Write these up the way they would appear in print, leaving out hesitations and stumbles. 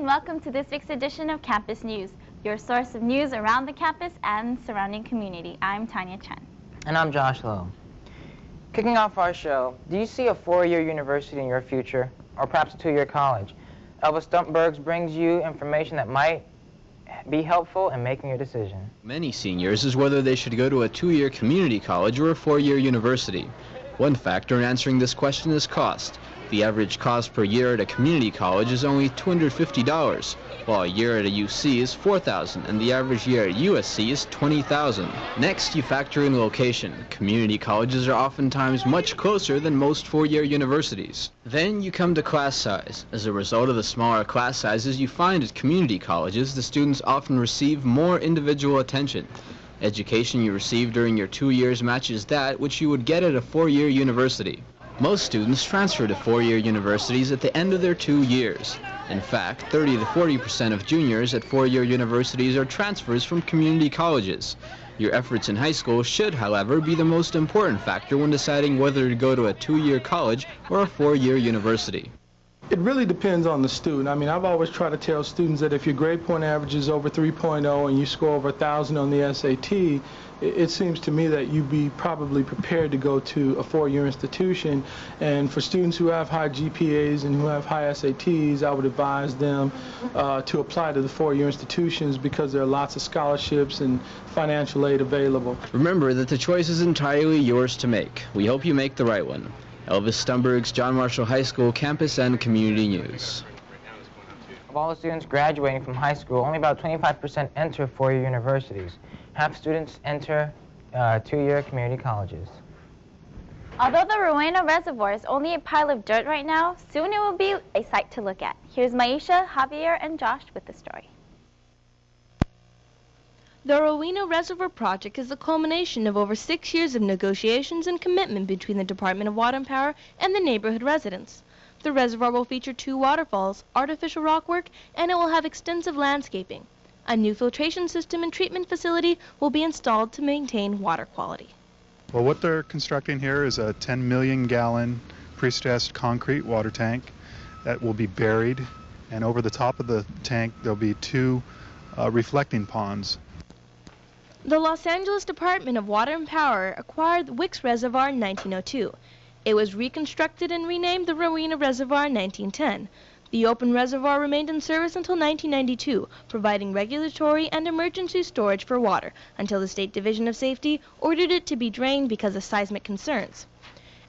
and welcome to this week's edition of Campus News, your source of news around the campus and surrounding community. I'm Tanya Chen. And I'm Josh Lowe. Kicking off our show, do you see a four-year university in your future, or perhaps a two-year college? Elvis Stumpbergs brings you information that might be helpful in making your decision. Many seniors is whether they should go to a two-year community college or a four-year university. One factor in answering this question is cost. The average cost per year at a community college is only $250, while a year at a UC is $4,000, and the average year at USC is $20,000. Next, you factor in location. Community colleges are oftentimes much closer than most four-year universities. Then you come to class size. As a result of the smaller class sizes you find at community colleges, the students often receive more individual attention. Education you receive during your 2 years matches that which you would get at a four-year university. Most students transfer to four-year universities at the end of their 2 years. In fact, 30 to 40% of juniors at four-year universities are transfers from community colleges. Your efforts in high school should, however, be the most important factor when deciding whether to go to a two-year college or a four-year university. It really depends on the student. I mean, I've always tried to tell students that if your grade point average is over 3.0 and you score over 1,000 on the SAT, it seems to me that you'd be probably prepared to go to a four-year institution. And for students who have high GPAs and who have high SATs, I would advise them to apply to the four-year institutions because there are lots of scholarships and financial aid available. Remember that the choice is entirely yours to make. We hope you make the right one. Elvis Stumpbergs, John Marshall High School Campus and Community News. Of all the students graduating from high school, only about 25% enter four-year universities. Half students enter two-year community colleges. Although the Rowena Reservoir is only a pile of dirt right now, soon it will be a sight to look at. Here's Maisha, Javier, and Josh with the story. The Rowena Reservoir project is the culmination of over 6 years of negotiations and commitment between the Department of Water and Power and the neighborhood residents. The reservoir will feature 2 waterfalls, artificial rockwork, and it will have extensive landscaping. A new filtration system and treatment facility will be installed to maintain water quality. Well, what they're constructing here is a 10 million gallon pre-stressed concrete water tank that will be buried, and over the top of the tank there'll be 2 reflecting ponds. The Los Angeles Department of Water and Power acquired the Wicks Reservoir in 1902. It was reconstructed and renamed the Rowena Reservoir in 1910. The open reservoir remained in service until 1992, providing regulatory and emergency storage for water until the State Division of Safety ordered it to be drained because of seismic concerns.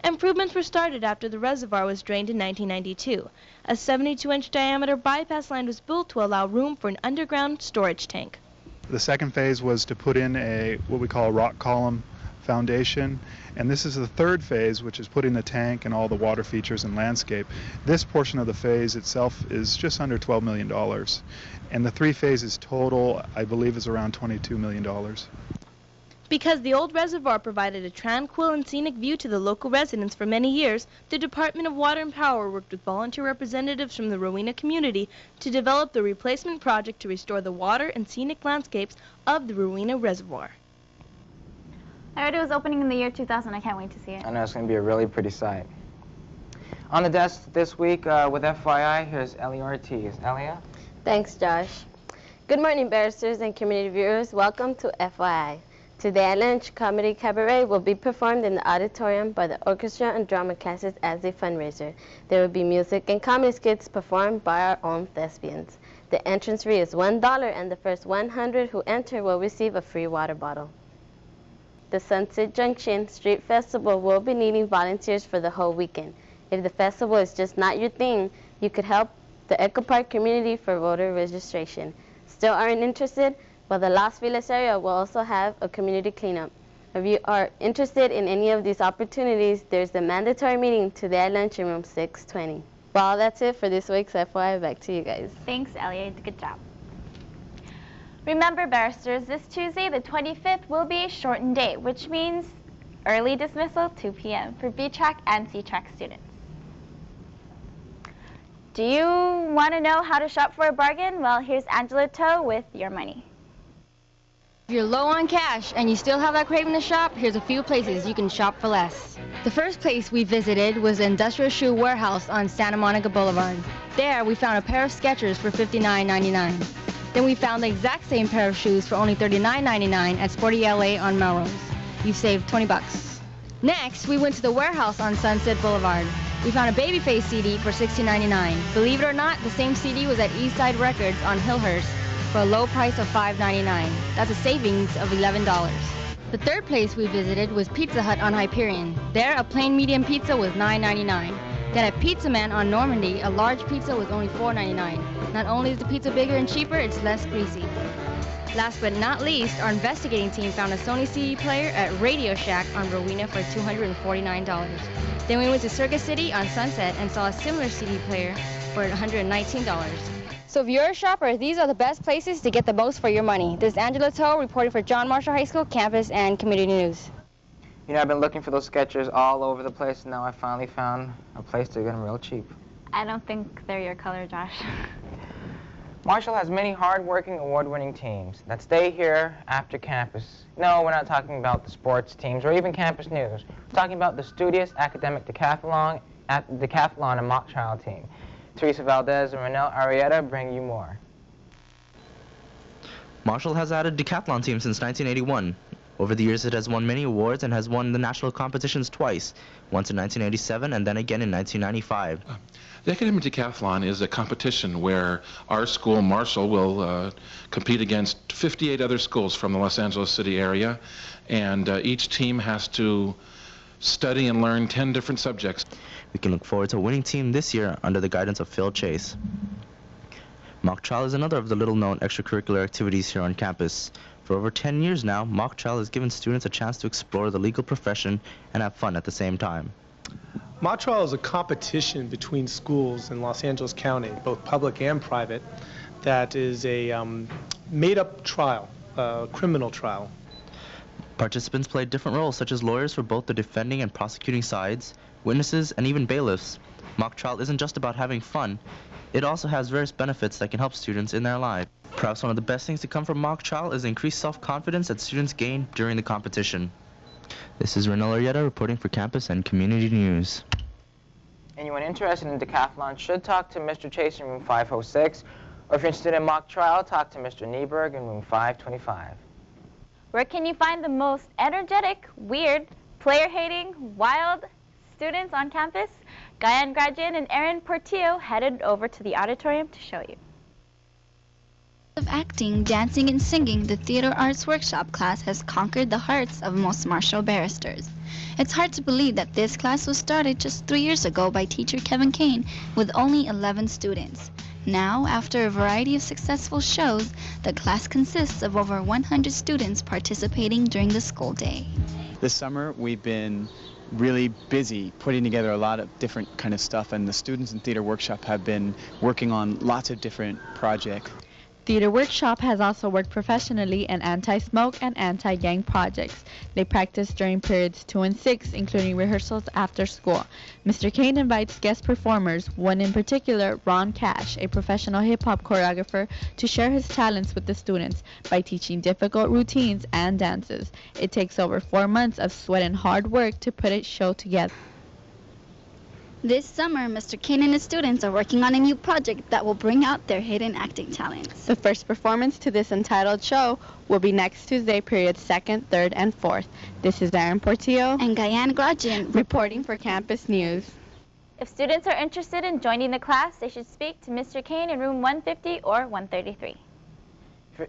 Improvements were started after the reservoir was drained in 1992. A 72-inch diameter bypass line was built to allow room for an underground storage tank. The second phase was to put in what we call a rock column foundation, and this is the third phase, which is putting the tank and all the water features and landscape. This portion of the phase itself is just under $12 million, and the 3 phases total, I believe, is around $22 million. Because the old reservoir provided a tranquil and scenic view to the local residents for many years, the Department of Water and Power worked with volunteer representatives from the Rowena community to develop the replacement project to restore the water and scenic landscapes of the Rowena Reservoir. I heard it was opening in the year 2000. I can't wait to see it. I know it's going to be a really pretty sight. On the desk this week with FYI, here's Elia Ortiz. Elia? Thanks, Josh. Good morning, barristers and community viewers. Welcome to FYI. Today at lunch, Comedy Cabaret will be performed in the auditorium by the orchestra and drama classes as a fundraiser. There will be music and comedy skits performed by our own thespians. The entrance fee is $1, and the first 100 who enter will receive a free water bottle. The Sunset Junction Street Festival will be needing volunteers for the whole weekend. If the festival is just not your thing, you could help the Echo Park community for voter registration. Still aren't interested? Well, the Las Feliz area will also have a community cleanup. If you are interested in any of these opportunities, there's the mandatory meeting today at lunch in room 620. Well, that's it for this week's FYI. Back to you guys. Thanks, Elia. Good job. Remember, barristers, this Tuesday, the 25th, will be a shortened day, which means early dismissal, 2 p.m. for B-Track and C-Track students. Do you want to know how to shop for a bargain? Well, here's Angela Toe with Your Money. If you're low on cash and you still have that craving to shop, here's a few places you can shop for less. The first place we visited was the Industrial Shoe Warehouse on Santa Monica Boulevard. There, we found a pair of Skechers for $59.99. Then we found the exact same pair of shoes for only $39.99 at Sporty LA on Melrose. You saved 20 bucks. Next, we went to the warehouse on Sunset Boulevard. We found a Babyface CD for $16.99. Believe it or not, the same CD was at Eastside Records on Hillhurst for a low price of $5.99. That's a savings of $11. The third place we visited was Pizza Hut on Hyperion. There, a plain medium pizza was $9.99. Then at Pizza Man on Normandy, a large pizza was only $4.99. Not only is the pizza bigger and cheaper, it's less greasy. Last but not least, our investigating team found a Sony CD player at Radio Shack on Rowena for $249. Then we went to Circus City on Sunset and saw a similar CD player for $119. So if you're a shopper, these are the best places to get the most for your money. This is Angela Toe reporting for John Marshall High School Campus and Community News. You know, I've been looking for those Skechers all over the place, and now I finally found a place to get them real cheap. I don't think they're your color, Josh. Marshall has many hard-working, award-winning teams that stay here after campus. No, we're not talking about the sports teams or even campus news. We're talking about the studious academic decathlon and mock trial team. Teresa Valdez and Renelle Arrieta bring you more. Marshall has had a decathlon team since 1981. Over the years, it has won many awards and has won the national competitions twice, once in 1987 and then again in 1995. The academic decathlon is a competition where our school, Marshall, will compete against 58 other schools from the Los Angeles City area, and each team has to study and learn 10 different subjects. We can look forward to a winning team this year under the guidance of Phil Chase. Mock trial is another of the little-known extracurricular activities here on campus. For over 10 years now, mock trial has given students a chance to explore the legal profession and have fun at the same time. Mock trial is a competition between schools in Los Angeles County, both public and private, that is a made-up trial, a criminal trial. Participants play different roles, such as lawyers for both the defending and prosecuting sides, witnesses, and even bailiffs. Mock trial isn't just about having fun. It also has various benefits that can help students in their lives. Perhaps one of the best things to come from mock trial is the increased self-confidence that students gain during the competition. This is Renelle Arrieta reporting for Campus and Community News. Anyone interested in decathlon should talk to Mr. Chase in room 506, or if you're interested in mock trial, talk to Mr. Nieberg in room 525. Where can you find the most energetic, weird, player-hating, wild students on campus? Guyan Grajian and Aaron Portillo headed over to the auditorium to show you. Of acting, dancing, and singing, the Theater Arts Workshop class has conquered the hearts of most Marshall barristers. It's hard to believe that this class was started just 3 years ago by teacher Kevin Kane with only 11 students. Now, after a variety of successful shows, the class consists of over 100 students participating during the school day. This summer, we've been really busy putting together a lot of different kind of stuff, and the students in Theater Workshop have been working on lots of different projects. Theater Workshop has also worked professionally in anti-smoke and anti-gang projects. They practice during periods 2 and 6, including rehearsals after school. Mr. Kane invites guest performers, one in particular, Ron Cash, a professional hip-hop choreographer, to share his talents with the students by teaching difficult routines and dances. It takes over 4 months of sweat and hard work to put a show together. This summer, Mr. Kane and his students are working on a new project that will bring out their hidden acting talents. The first performance to this entitled show will be next Tuesday, periods 2nd, 3rd, and 4th. This is Aaron Portillo and Guyan Grajian reporting for Campus News. If students are interested in joining the class, they should speak to Mr. Kane in room 150 or 133.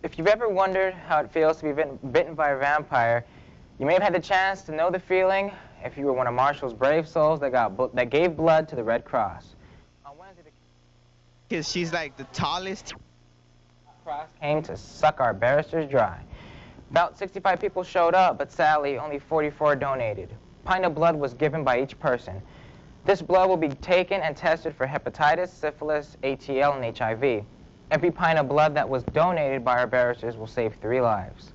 If you've ever wondered how it feels to be bitten by a vampire, you may have had the chance to know the feeling if you were one of Marshall's brave souls that gave blood to the Red Cross. On Wednesday, because she's like the tallest. Cross came to suck our barristers dry. About 65 people showed up, but sadly, only 44 donated. A pint of blood was given by each person. This blood will be taken and tested for hepatitis, syphilis, ATL, and HIV. Every pint of blood that was donated by our barristers will save 3 lives.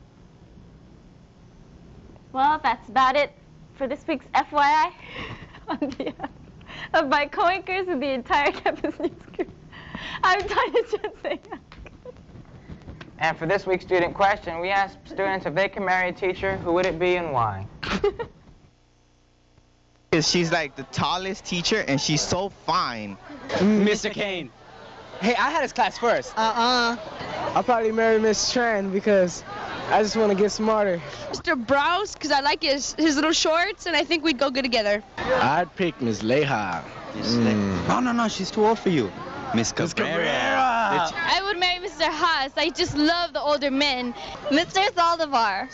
Well, that's about it for this week's FYI on behalf of my co-anchors and the entire Campus News crew. I'm Tanya Jensen. And for this week's student question, we asked students if they could marry a teacher, who would it be and why? Because she's like the tallest teacher and she's so fine. Mr. Kane. Hey, I had his class first. I'll probably marry Miss Tran because I just want to get smarter. Mr. Browse, because I like his little shorts, and I think we'd go good together. I'd pick Miss Leha. No, she's too old for you. Miss Cabrera. I would marry Mr. Haas. I just love the older men. Mr. Saldivar.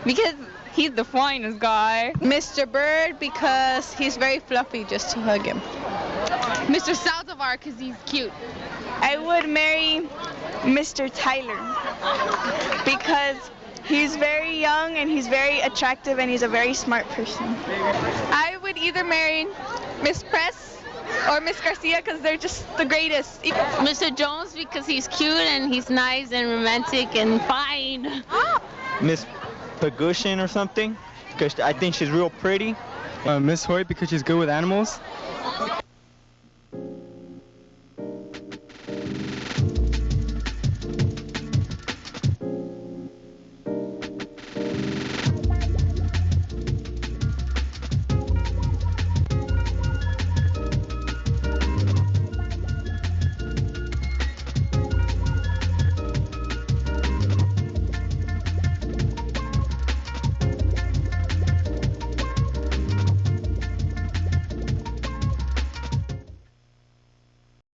Because he's the finest guy. Mr. Bird, because he's very fluffy just to hug him. Mr. Saldivar, because he's cute. I would marry Mr. Tyler because he's very young and he's very attractive and he's a very smart person. I would either marry Miss Press or Miss Garcia because they're just the greatest. Mr. Jones because he's cute and he's nice and romantic and fine. Miss Pagushin or something, because I think she's real pretty. Miss Hoyt because she's good with animals.